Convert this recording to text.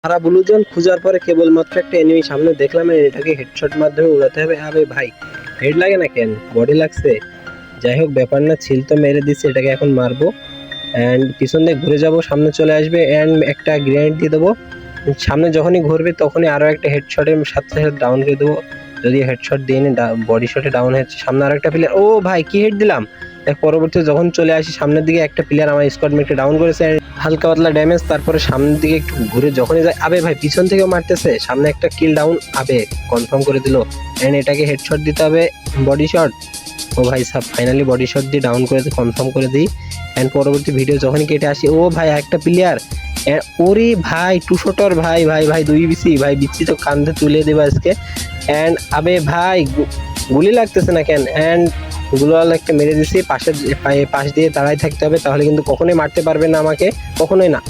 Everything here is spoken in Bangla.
সারা ব্লু জোন খোঁজার পরে কেবলমাত্র একটা এনিমি সামনে দেখলাম, এটাকে হেডশট মাধ্যমে উড়াতে হবে। আবে ভাই, হেড লাগে না কেন, বডি লাগছে। যাই হোক, ব্যাপার না, ছিল তো মেরে দিচ্ছে, এটাকে এখন মারবো। অ্যান্ড পিছন দিয়ে ঘুরে যাব, সামনে চলে আসবে অ্যান্ড একটা গ্রেনেড দিয়ে দেবো। সামনে যখনই ঘুরবে তখনই আরো একটা হেডশটের সাথে সাথে ডাউন করে দেবো। যদি হেডশট দিয়ে বডি শটে ডাউন হচ্ছে। সামনে আরো একটা প্লেয়ার, ও ভাই কি হেড দিলাম। পরবর্তীতে যখন চলে আসি সামনের দিকে, একটা প্লেয়ার আমার স্কোয়াড মেটকে ডাউন করেছে, হালকা পাতলা ড্যামেজ। তারপরে সামনের দিকে একটু ঘুরে যখনই যায়, আবে ভাই পিছন থেকেও মারতেছে, সামনে একটা কিল ডাউন, আবে কনফার্ম করে দিল। এন্ড এটাকে হেডশট দিতে হবে, বডি শট। ও ভাই সাব ফাইনালি বডি শট দিয়ে ডাউন করে কনফার্ম করে দিই। এন্ড পরবর্তী ভিডিও যখনই কেটে আসি, ও ভাই একটা প্লেয়ার, ওরে ভাই টু শটার, ভাই ভাই ভাই দুই বিসি, ভাই বিসি তো কান্দে তুলে দেবে আজকে। এন্ড আবে ভাই গুলি লাগতেছে না কেন। এন্ড গুলোয়াল একটা মেরে দিছি, পাশ দিয়ে দাঁড়ায় থাকতে হবে, তাহলে কিন্তু কখনোই মারতে পারবে না আমাকে, কখনোই না।